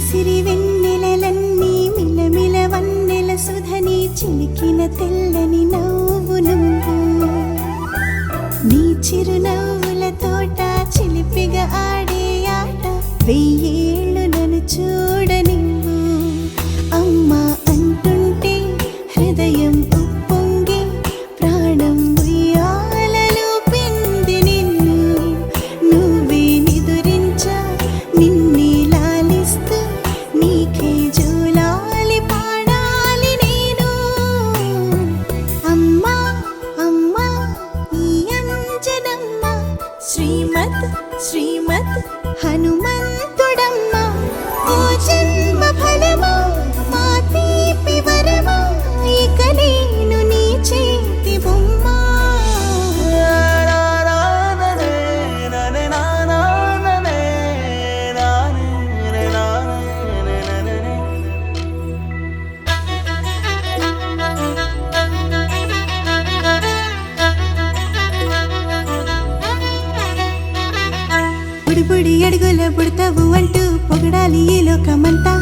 సిరి వెన్నెలలన్నీ మిలమిల వన్నెల సుధని చిలికిన తెల్లని నవ్వు నువ్వు నీ చిరునవ్వుల తోట చిలిపిగా ఆడే ఆట వెయ్యేళ్ళు నన్ను చూడనివ్వు అమ్మా అంటుంటే హృదయం ఉప్పొంగి ప్రాణం ఉయ్యాలలో పిండి నిన్ను నువ్వే నిదురించా నిన్నే లాలిస్తూ నీకే జోలాలి పాడాలి నేను అమ్మా అమ్మా ఈ అంజనమ్మ శ్రీమత్ శ్రీమత్ హనుమంతుడమ్మ ఓ జన్మ ఫలమా మా తీపి వరమా ఇక నేను నీ చేతి బొమ్మ బుడి బుడి అడుగుల బుడతావు అంటూ పొగడాలి ఈ లోకమంతా